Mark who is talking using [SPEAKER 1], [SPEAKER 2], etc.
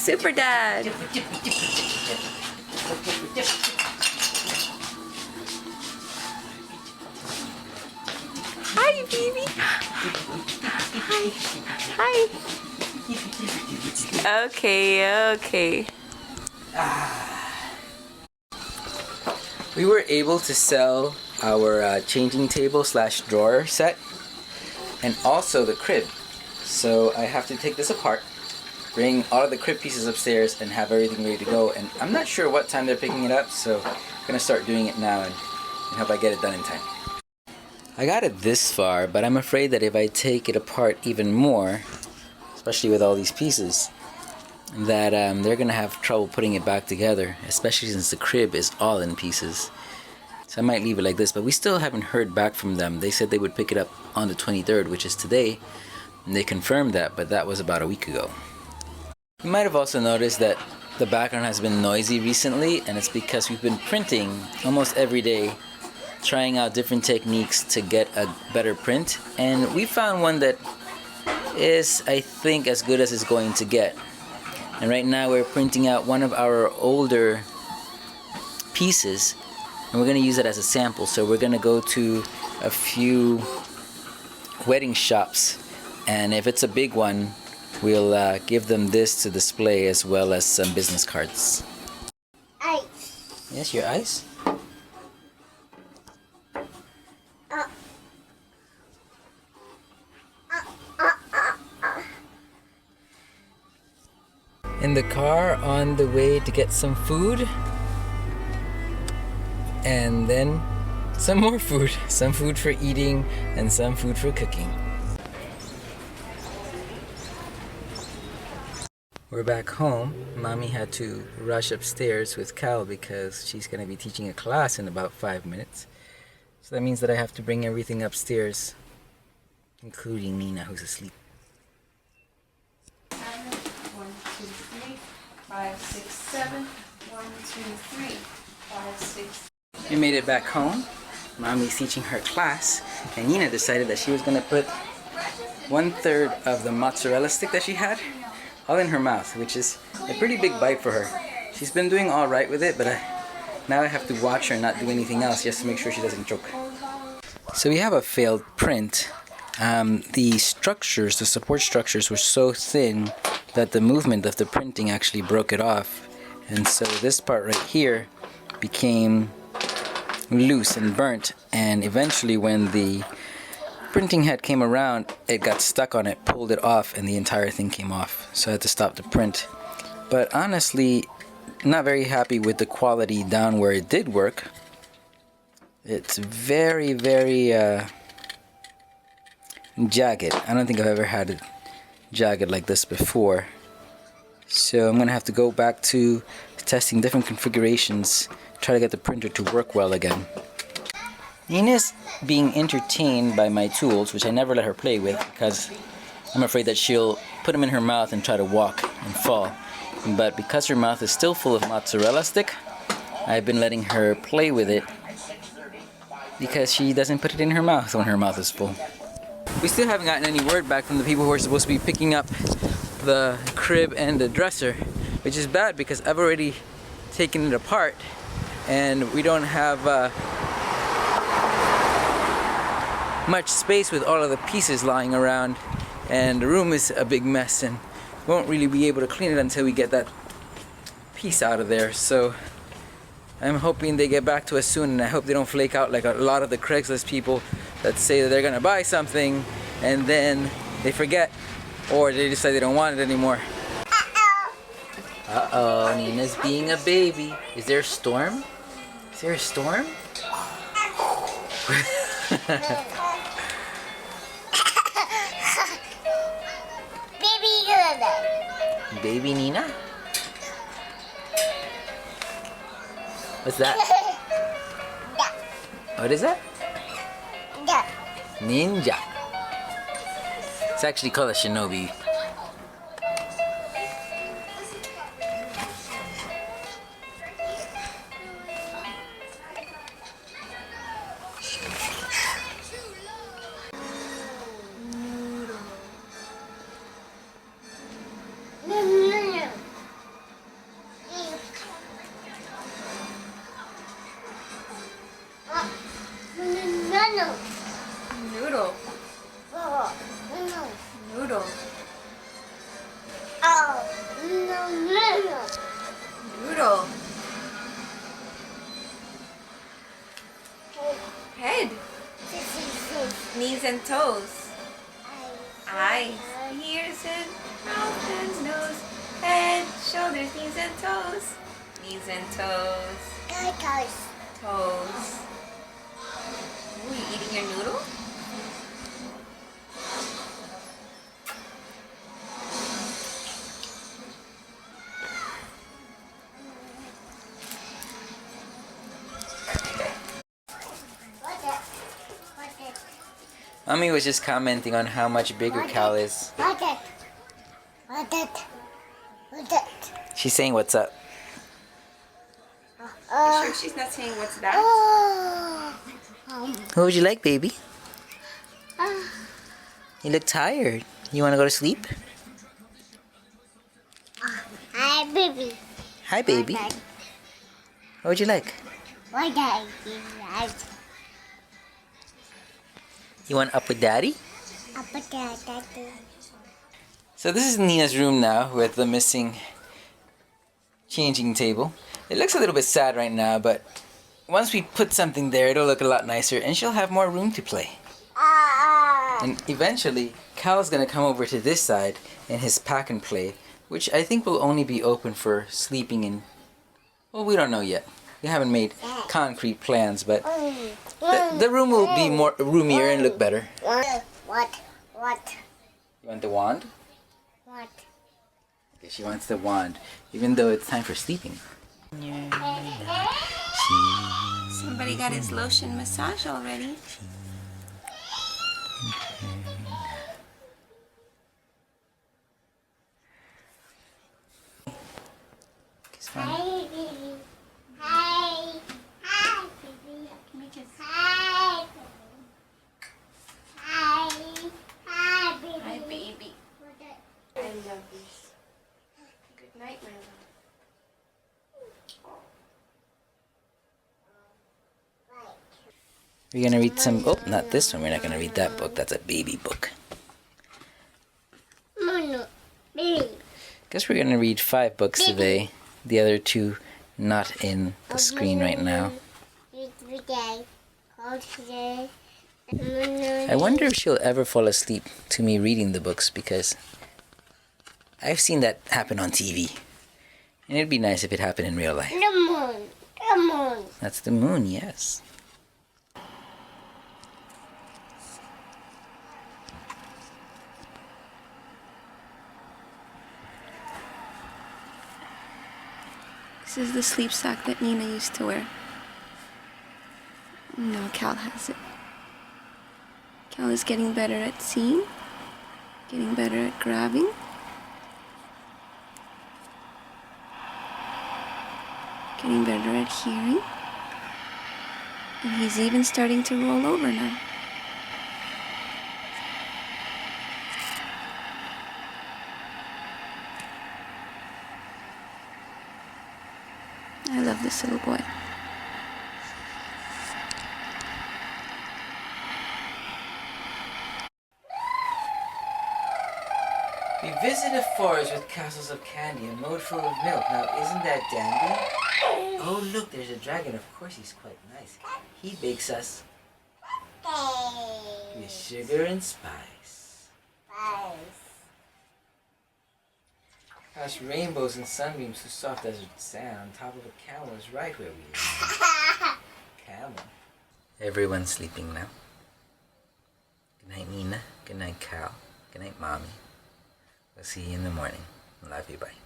[SPEAKER 1] Super Dad. Hi, baby. Hi. Hi. Okay, okay. We were able to sell our changing table slash drawer set and also the crib. So I have to take this apart, bring all of the crib pieces upstairs and have everything ready to go. And I'm not sure what time they're picking it up, so I'm gonna start doing it now and hope I get it done in time. I got it this far, but I'm afraid that if I take it apart even more, especially with all these pieces, that they're gonna have trouble putting it back together, especially since the crib is all in pieces. So I might leave it like this, but we still haven't heard back from them. They said they would pick it up on the 23rd, which is today, and they confirmed that, but that was about a week ago. You might have also noticed that the background has been noisy recently, and it's because we've been printing almost every day, trying out different techniques to get a better print, and we found one that is, I think, as good as it's going to get. And right now we're printing out one of our older pieces, and we're going to use it as a sample. So we're going to go to a few wedding shops, and if it's a big one, we'll give them this to display as well as some business cards.
[SPEAKER 2] Ice.
[SPEAKER 1] Yes, your ice? In the car on the way to get some food, and then some more food. Some food for eating and some food for cooking. We're back home. Mommy had to rush upstairs with Cal because she's going to be teaching a class in about 5 minutes. So that means that I have to bring everything upstairs, including Nina, who's asleep.
[SPEAKER 2] 5, 6, 7. 1, 2, 3. 5, 6.
[SPEAKER 1] We made it back home. Mommy's teaching her class, and Nina decided that she was gonna put 1/3 of the mozzarella stick that she had all in her mouth, which is a pretty big bite for her. She's been doing all right with it, but now I have to watch her not do anything else just to make sure she doesn't choke. So we have a failed print. The structures, the support structures, were so thin that the movement of the printing actually broke it off, and so this part right here became loose and burnt, and eventually when the printing head came around, it got stuck on it, pulled it off, and the entire thing came off, so I had to stop the print. But honestly, not very happy with the quality down where it did work. It's very, very jagged. I don't think I've ever had it jagged like this before. So I'm gonna have to go back to testing different configurations, try to get the printer to work well again. Nina's being entertained by my tools, which I never let her play with because I'm afraid that she'll put them in her mouth and try to walk and fall. But because her mouth is still full of mozzarella stick, I've been letting her play with it because she doesn't put it in her mouth when her mouth is full. We still haven't gotten any word back from the people who are supposed to be picking up the crib and the dresser, which is bad because I've already taken it apart and we don't have much space with all of the pieces lying around, and the room is a big mess and won't really be able to clean it until we get that piece out of there. So I'm hoping they get back to us soon, and I hope they don't flake out like a lot of the Craigslist people that say that they're gonna buy something and then they forget, or they decide they don't want it anymore. Uh-oh, Nina's being a baby. Is there a storm? Is there a storm? Baby Nina? What's that? What is that? Ninja. It's actually called a shinobi.
[SPEAKER 3] and toes. Eyes, ears and mouth and nose. Head, shoulders, knees and toes. Knees and toes. Toes. Ooh, you eating your noodle?
[SPEAKER 1] Mommy was just commenting on how much bigger Cal is. She's saying what's up.
[SPEAKER 3] You sure she's not saying what's that?
[SPEAKER 1] What would you like, baby? You look tired. You want to go to sleep?
[SPEAKER 4] Hi, baby.
[SPEAKER 1] Hi, baby. What would you like? You want up with Daddy? So this is Nina's room now with the missing changing table. It looks a little bit sad right now, but once we put something there, it'll look a lot nicer and she'll have more room to play. And eventually, Cal's gonna come over to this side in his pack and play, which I think will only be open for sleeping in. Well, we don't know yet. We haven't made concrete plans, but the room will be more roomier and look better.
[SPEAKER 4] What?
[SPEAKER 1] You want the wand? Okay, she wants the wand, even though it's time for sleeping.
[SPEAKER 3] Somebody got his lotion massage already.
[SPEAKER 1] Kiss Mommy.
[SPEAKER 4] Hi, baby. Hi, baby.
[SPEAKER 3] Give me a kiss.
[SPEAKER 4] Hi, baby.
[SPEAKER 3] Hi, baby. I love you. Good night, my love.
[SPEAKER 1] We're gonna read some. Oh, not this one. We're not gonna read that book. That's a baby book.
[SPEAKER 4] Mono, baby.
[SPEAKER 1] Guess we're gonna read 5 books today. The other 2 not in the screen right now. I wonder if she'll ever fall asleep to me reading the books, because I've seen that happen on TV. And it'd be nice if it happened in real life.
[SPEAKER 4] The moon.
[SPEAKER 1] That's the moon, yes.
[SPEAKER 3] This is the sleep sack that Nina used to wear. Now Cal has it. Cal is getting better at seeing, getting better at grabbing. Getting better at hearing. And he's even starting to roll over now. I love this little boy.
[SPEAKER 1] We visit a forest with castles of candy, a moat full of milk. Now, isn't that dandy? Oh, look, there's a dragon. Of course, he's quite nice. He bakes us with sugar and spice. Gosh, rainbows and sunbeams so soft as sand on top of a camel is right where we live. Camel. Everyone's sleeping now. Good night, Nina. Good night, Cal. Good night, Mommy. We'll see you in the morning. Love you, bye.